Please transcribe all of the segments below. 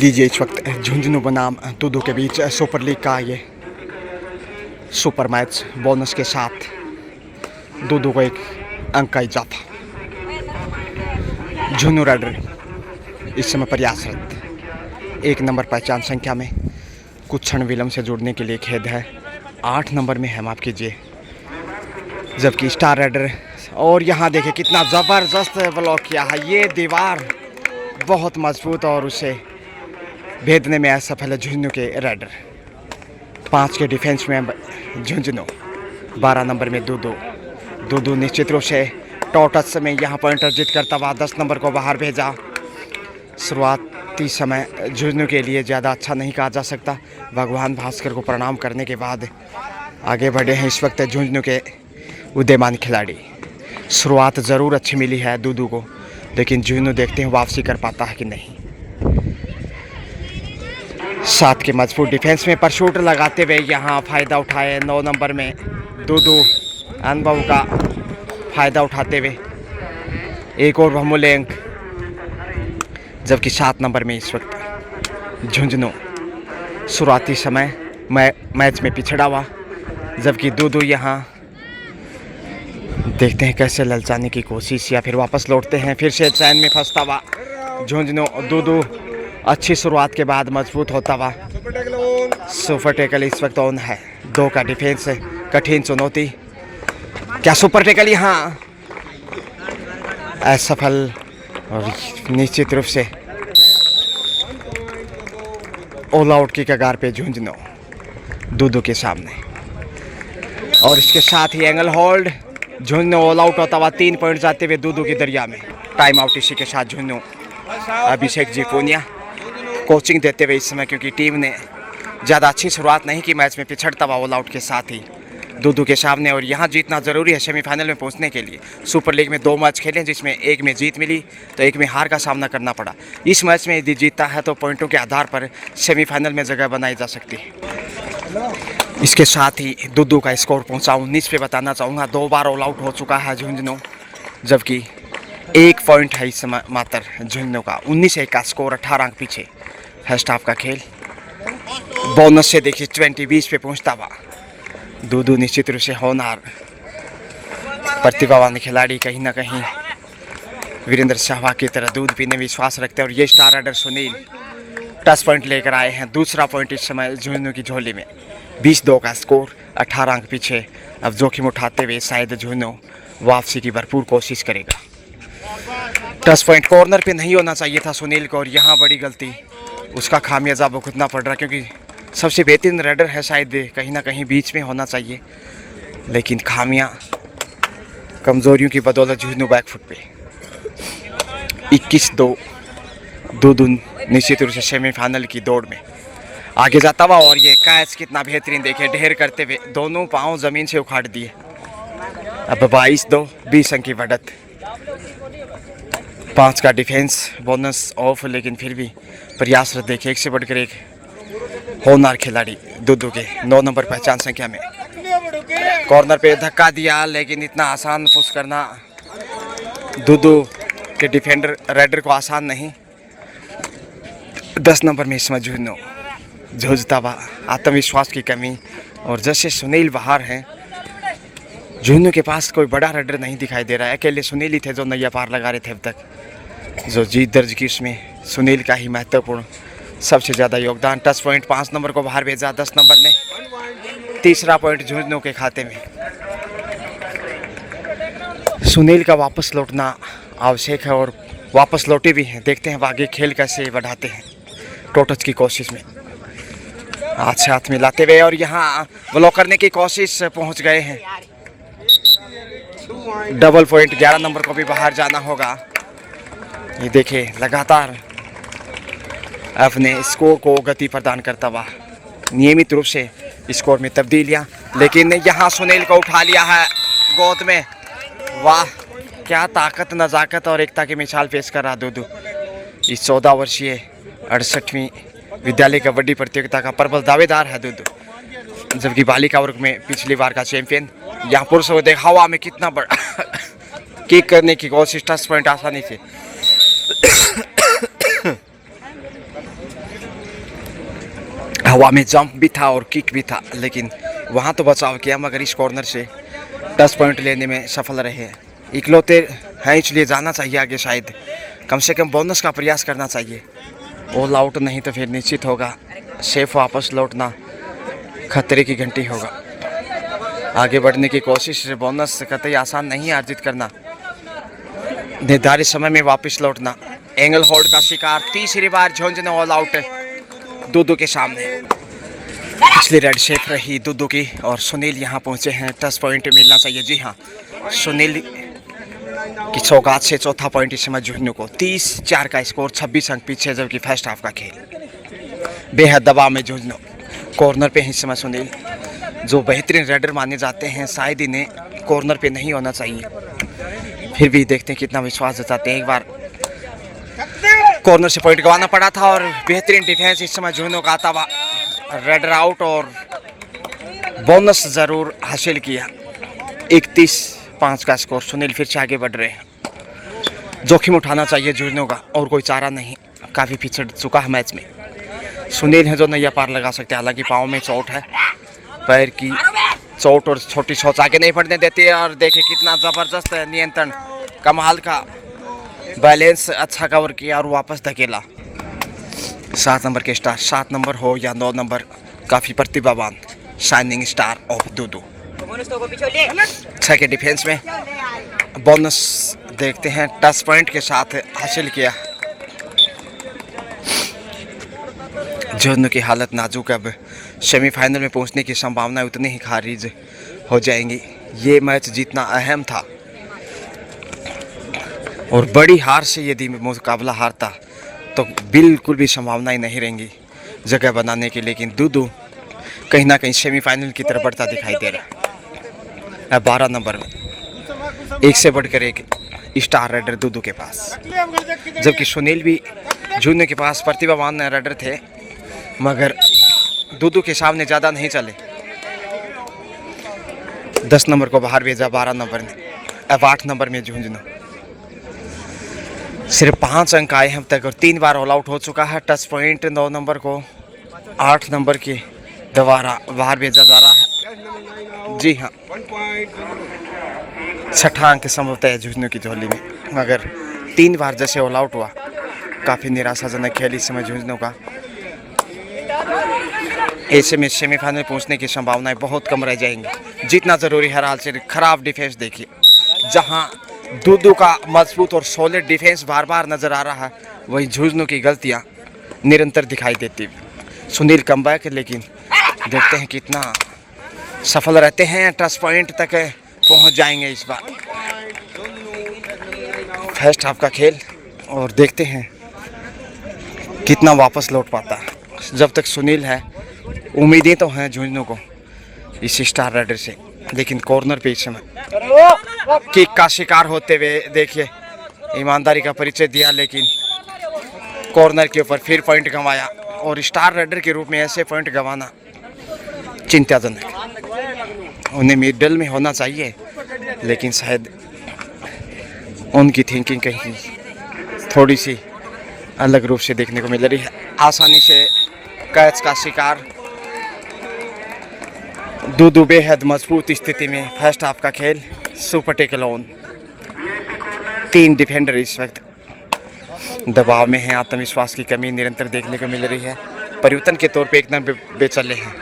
लीजिए इस वक्त झुंझुनू बनाम दूदू के बीच सुपर लीग का ये सुपर मैच बोनस के साथ दूदू को एक अंक का इजाफा। झुंझुनू रेडर इस समय प्रयासरत 1 नंबर पहचान संख्या में, कुछ क्षण विलंब से जुड़ने के लिए खेद है। 8 नंबर में है, माफ कीजिए, जबकि स्टार रेडर, और यहाँ देखिए कितना ज़बरदस्त ब्लॉक किया है। ये दीवार बहुत मजबूत और उसे भेदने में असफल है झुंझुनू के रेडर। 5 के डिफेंस में झुंझुनू, 12 नंबर में दूदू निश्चित रूप से टॉटस में यहाँ पॉइंट अर्जित करता हुआ 10 नंबर को बाहर भेजा। शुरुआती समय झुंझुनू के लिए ज़्यादा अच्छा नहीं कहा जा सकता। भगवान भास्कर को प्रणाम करने के बाद आगे बढ़े हैं इस वक्त झुंझुनू के उदीयमान खिलाड़ी। शुरुआत ज़रूर अच्छी मिली है दूदू को, लेकिन झुंझुनू देखते हैं वापसी कर पाता है कि नहीं। 7 के मजबूत डिफेंस में पर शूट लगाते हुए यहाँ फ़ायदा उठाए 9 नंबर में दूदू, अनुभव का फ़ायदा उठाते हुए एक और बहुमूल्य अंक। जबकि 7 नंबर में इस वक्त झुंझुनू शुरुआती समय मैच में पिछड़ा हुआ, जबकि दूदू यहाँ देखते हैं कैसे ललचाने की कोशिश या फिर वापस लौटते हैं। फिर से चैन में फंसता हुआ झुंझुनू, दूदू अच्छी शुरुआत के बाद मजबूत होता हुआ सुपर टैकल इस वक्त ऑन है। 2 का डिफेंस, कठिन चुनौती, क्या सुपर टैकल यहाँ असफल, और निश्चित रूप से ऑल आउट की कगार पे झुंझुनू दूदू के सामने। और इसके साथ ही angle hold, Jhunjhunu all out होता हुआ 3 पॉइंट जाते हुए दूदू की दरिया में। टाइम आउट इसी के साथ झुंझुनू अभिषेक जी पूनिया कोचिंग देते हुए इस समय, क्योंकि टीम ने ज़्यादा अच्छी शुरुआत नहीं की मैच में, पिछड़ता हुआ ऑल आउट के साथ ही दूदू के सामने। और यहाँ जीतना ज़रूरी है सेमीफाइनल में पहुँचने के लिए। सुपर लीग में 2 मैच खेले, जिसमें एक में जीत मिली तो एक में हार का सामना करना पड़ा। इस मैच में यदि जीतता है तो पॉइंटों के आधार पर सेमीफाइनल में जगह बनाई जा सकती है। इसके साथ ही दूदू का स्कोर पहुँचा 19 पे बताना चाहूँगा। 2 बार ऑल आउट हो चुका है झुंझुनू, जबकि 1 पॉइंट है इस समय मात्र झुंझुनू का। 19-1 का स्कोर, 18 अंक पीछे फर्स्ट हाफ का खेल। बोनस से देखिए 20-20 पे पहुंचता हुआ दूदू निश्चित रूप से होनहार प्रतिभावान खिलाड़ी, कहीं ना कहीं वीरेंद्र सहवाग की तरह दूध पीने विश्वास रखते हैं। और ये star raider Sunil touch point लेकर आए हैं। दूसरा पॉइंट इस समय झुंझुनू की झोली में। 20-2 का स्कोर, 18 अंक पीछे। अब जोखिम उठाते हुए शायद झुंझुनू वापसी की भरपूर कोशिश करेगा। टच पॉइंट कॉर्नर पे नहीं होना चाहिए था सुनील को, और यहाँ बड़ी गलती, उसका खामियाजा भुगतना पड़ रहा, क्योंकि सबसे बेहतरीन रेडर है, शायद कहीं ना कहीं बीच में होना चाहिए, लेकिन खामियां कमज़ोरियों की बदौलत झुंझुनू बैकफुट पे। 21-2 दूदू निश्चित रूप से सेमीफाइनल की दौड़ में आगे जाता हुआ। और ये कैच कितना बेहतरीन, देखे ढेर करते हुए दोनों पाँव ज़मीन से उखाड़ दिए। अब 22-2, 20 अंक की बढ़त। 5 का डिफेंस, बोनस ऑफ, लेकिन फिर भी प्रयासरत देखिए, एक से बढ़कर एक होनहार खिलाड़ी दूदू के। 9 नंबर पहचान संख्या में कॉर्नर पे धक्का दिया, लेकिन इतना आसान पुश करना दूदू के डिफेंडर रेडर को आसान नहीं। 10 नंबर में इसमें झुंझुनू जूझता हुआ, आत्मविश्वास की कमी, और जैसे सुनील बाहर हैं, झुंझुनू के पास कोई बड़ा रेडर नहीं दिखाई दे रहा है। अकेले सुनील ही थे जो नैया पार लगा रहे थे अब तक। जो जीत दर्ज की उसमें सुनील का ही महत्वपूर्ण सबसे ज़्यादा योगदान। टच पॉइंट 5 नंबर को बाहर भेजा 10 नंबर ने। तीसरा पॉइंट झुंझुनू के खाते में। सुनील का वापस लौटना आवश्यक है, और वापस लौटे भी हैं। देखते हैं आगे खेल कैसे बढ़ाते हैं टोटच की कोशिश में। हाथ से हाथ मिलाते हुए, और यहाँ ब्लॉक करने की कोशिश, पहुँच गए हैं। डबल पॉइंट, 11 नंबर को भी बाहर जाना होगा। ये देखिए लगातार अपने स्कोर को गति प्रदान करता हुआ नियमित रूप से स्कोर में तब्दीलियां, लेकिन यहाँ सुनील को उठा लिया है गोद में। वाह, क्या ताकत, नज़ाकत और एकता की मिसाल पेश कर रहा दूदू। इस 14 वर्षीय 68वीं विद्यालय कबड्डी प्रतियोगिता का प्रबल दावेदार है दूदू, जबकि बालिका वर्ग में पिछली बार का चैंपियन। यहाँ पुरुष को देखा हवा में कितना बड़ा किक करने की कोशिश, टच पॉइंट आसानी से। हवा में जंप भी था और किक भी था, लेकिन वहाँ तो बचाव किया, मगर इस कॉर्नर से 10 पॉइंट लेने में सफल रहे। इकलौते हैं इसलिए जाना चाहिए आगे, शायद कम से कम बोनस का प्रयास करना चाहिए। ऑल आउट नहीं तो फिर निश्चित होगा सेफ वापस लौटना खतरे की घंटी होगा। आगे बढ़ने की कोशिश, बोनस कतई आसान नहीं है अर्जित करना। निर्धारित समय में वापस लौटना। एंगल होल्ड का शिकार, तीसरी बार झुंझुनू ऑल आउट दूदू के सामने। पिछली रेड शेप रही दूदू की और सुनील यहाँ पहुँचे हैं। 10 पॉइंट मिलना चाहिए। जी हाँ, सुनील की सौगात से चौथा पॉइंट इस समय झुंझुनू को। 30-4 का स्कोर, 26 अंक पीछे, जबकि फर्स्ट हाफ का खेल बेहद दबाव में झुंझुनू। कॉर्नर पे इस समय सुनील, जो बेहतरीन रेडर माने जाते हैं, शायद इन्हें कॉर्नर पे नहीं होना चाहिए, फिर भी देखते हैं कितना विश्वास जताते हैं। एक बार कॉर्नर से पॉइंट गंवाना पड़ा था और बेहतरीन डिफेंस इस समय झुंझुनू का आता हुआ। रेडर आउट और बोनस जरूर हासिल किया। 31-5 का स्कोर। सुनील फिर से आगे बढ़ रहे हैं। जोखिम उठाना चाहिए झुंझुनू का, और कोई चारा नहीं, काफ़ी पिछड़ चुका है मैच में। सुनील है जो नैया पार लगा सकते हैं, हालांकि पाँव में चोट है, पैर की चोट, और छोटी सोच आगे नहीं बढ़ने देती है। और देखिए कितना ज़बरदस्त नियंत्रण, कमाल का बैलेंस, अच्छा कवर किया और वापस धकेला। 7 नंबर के स्टार, 7 नंबर हो या 9 नंबर, काफ़ी प्रतिभावान शाइनिंग स्टार ऑफ दूदू। 6 के डिफेंस में बोनस देखते हैं, 10 पॉइंट के साथ हासिल किया। झुंझुनू की हालत नाजुक, अब सेमीफाइनल में पहुंचने की संभावना उतनी ही खारिज हो जाएंगी। ये मैच जीतना अहम था और बड़ी हार से यदि मुकाबला हारता तो बिल्कुल भी संभावनाएं नहीं रहेंगी जगह बनाने की। लेकिन दूदू कहीं ना कहीं सेमीफाइनल की तरफ बढ़ता दिखाई दे रहा है। अब 12 नंबर में एक से बढ़कर एक स्टार रेडर दूदू के पास, जबकि सुनील भी झुंझुनू के पास प्रतिभावान रेडर थे, मगर दूदू के सामने ज़्यादा नहीं चले। 10 नंबर को बाहर भेजा 12 नंबर ने। अब 8 नंबर में झुंझुनू, सिर्फ 5 अंक आए हैं अब तक और 3 बार ऑल आउट हो चुका है। 10 पॉइंट 9 नंबर को 8 नंबर के दोबारा बाहर भेजा जा रहा है। जी हाँ, 6ठा अंक संभवतः है झुंझुनू की झोली में, मगर 3 बार जैसे ऑल आउट हुआ, काफ़ी निराशाजनक खेल इस समय झुंझुनू का। ऐसे में सेमीफाइनल पहुंचने की संभावनाएं बहुत कम रह जाएंगी। जीतना जरूरी है। हाल से खराब डिफेंस देखिए, जहां दूदू का मजबूत और सॉलिड डिफेंस बार बार नजर आ रहा है, वहीं झुंझुनू की गलतियां निरंतर दिखाई देती। सुनील कमबैक, लेकिन देखते हैं कितना सफल रहते हैं। 10 पॉइंट तक पहुंच जाएंगे इस बार। फर्स्ट हाफ का खेल और देखते हैं कितना वापस लौट पाता है। जब तक सुनील है, उम्मीदें तो हैं झुंझुनू को इस स्टार रेडर से, लेकिन कॉर्नर पे इस समय किक का शिकार होते हुए देखिए ईमानदारी का परिचय दिया, लेकिन कॉर्नर के ऊपर फिर पॉइंट गंवाया। और स्टार रेडर के रूप में ऐसे पॉइंट गंवाना चिंताजनक। उन्हें मिडल में होना चाहिए, लेकिन शायद उनकी थिंकिंग कहीं थोड़ी सी अलग रूप से देखने को मिल रही है। आसानी से कैच का शिकार दूदू बेहद मजबूत स्थिति में। फर्स्ट हाफ का खेल सुपर टेकल ऑन। 3 डिफेंडर इस वक्त दबाव में हैं। आत्मविश्वास की कमी निरंतर देखने को मिल रही है। परिवर्तन के तौर पे एकदम बेचले हैं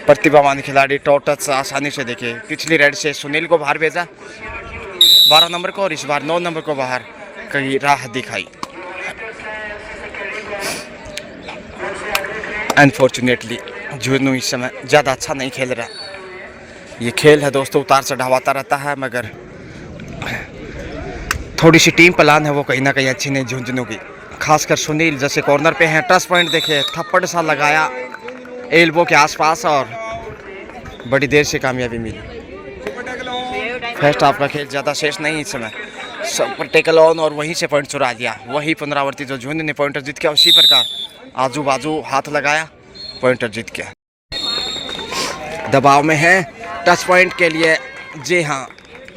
प्रतिभावान खिलाड़ी। टॉटस आसानी से देखिए, पिछली रेड से सुनील को बाहर भेजा 12 नंबर को, और इस बार 9 नंबर को बाहर कहीं राह दिखाई। अनफॉर्चुनेटली झुंझुनू इस समय ज़्यादा अच्छा नहीं खेल रहा। ये खेल है दोस्तों, उतार चढ़ाव आता रहता है, मगर थोड़ी सी टीम प्लान है वो कहीं ना कहीं अच्छी नहीं झुंझुनू की। खासकर सुनील जैसे कॉर्नर पे हैं। 10 पॉइंट देखिए, थप्पड़ सा लगाया एल्बो के आसपास और बड़ी देर से कामयाबी मिली। फर्स्ट हाफ का खेल ज़्यादा शेष नहीं इस समय। सुपर टेकल ऑन और वहीं से पॉइंट चुरा दिया। वही पुनरावृत्ति जो झुंझुनू ने पॉइंटर जीत गया, उसी प्रकार आजू बाजू हाथ लगाया, पॉइंटर जीत गया। दबाव में है 10 पॉइंट के लिए। जी हाँ,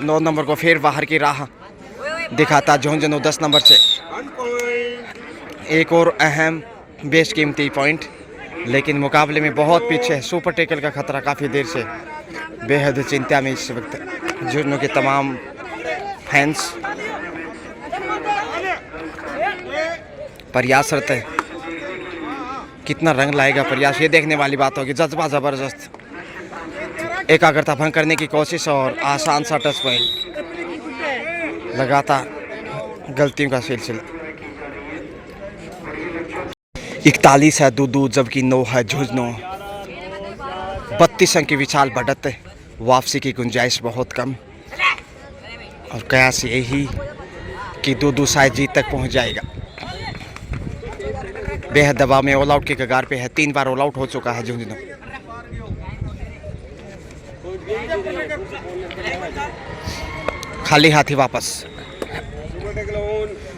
9 नंबर को फिर बाहर की राह दिखाता झुंझुनू 10 नंबर से। एक और अहम बेशकीमती पॉइंट लेकिन मुकाबले में बहुत पीछे है। सुपर टैकल का खतरा काफ़ी देर से, बेहद चिंता में इस वक्त जुर्नों के तमाम फैंस। प्रयासरत है, कितना रंग लाएगा प्रयास, ये देखने वाली बात होगी। जज्बा ज़बरदस्त, एकाग्रता भंग करने की कोशिश और आसान सा टच पॉइंट, लगातार गलतियों का सिलसिला। 41 है दूदू, जबकि 9 है झुंझुनू। 32 अंक की विशाल बढ़त है, वापसी की गुंजाइश बहुत कम और कयास यही कि दूदू शायद जीत तक पहुंच जाएगा। बेहद दबाव में ऑल आउट के कगार पे है, 3 बार ऑल आउट हो चुका है झुंझुनू। खाली हाथी वापस,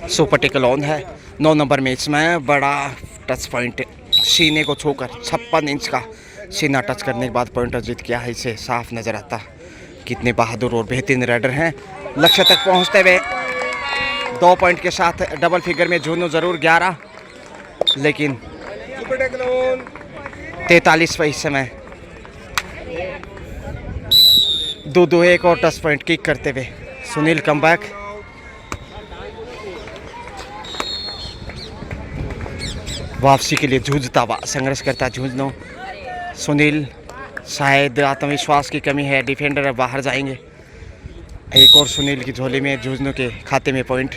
सुपर टैकल ऑन है। 9 नंबर मैच में बड़ा टच पॉइंट, सीने को छूकर 56 इंच का सीना टच करने के बाद पॉइंट अर्जित किया है। इसे साफ नजर आता कितने बहादुर और बेहतरीन राइडर हैं। लक्ष्य तक पहुंचते हुए 2 पॉइंट के साथ डबल फिगर में झुंझुनू जरूर 11, लेकिन 43 पे इस समय दूदू एक और टच पॉइंट किक करते हुए सुनील कमबैक। वापसी के लिए जूझता हुआ संघर्ष करता झुंझुनू। सुनील, शायद आत्मविश्वास की कमी है, डिफेंडर अब बाहर जाएंगे। एक और सुनील की झोली में, झुंझुनू के खाते में point.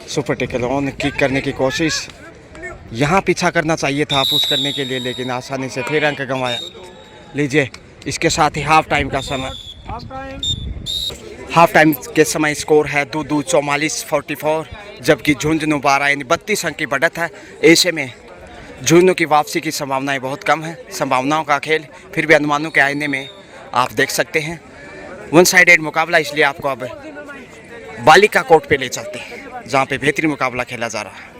Super tackle on, kick करने की कोशिश, यहाँ पीछा करना चाहिए था पुश करने के लिए, लेकिन आसानी से फिर अंक गंवाया। लीजिए, इसके साथ ही हाफ टाइम का समय। हाफ टाइम के समय स्कोर है दूदू 44-44, जबकि झुंझुनू 12, यानी 32 अंक की बढ़त है। ऐसे में झुंझुनू की वापसी की संभावनाएं बहुत कम है। संभावनाओं का खेल, फिर भी अनुमानों के आईने में आप देख सकते हैं वन साइडेड मुकाबला। इसलिए आपको अब बालिका कोर्ट पे ले चलते हैं, जहाँ पे बेहतरीन मुकाबला खेला जा रहा है।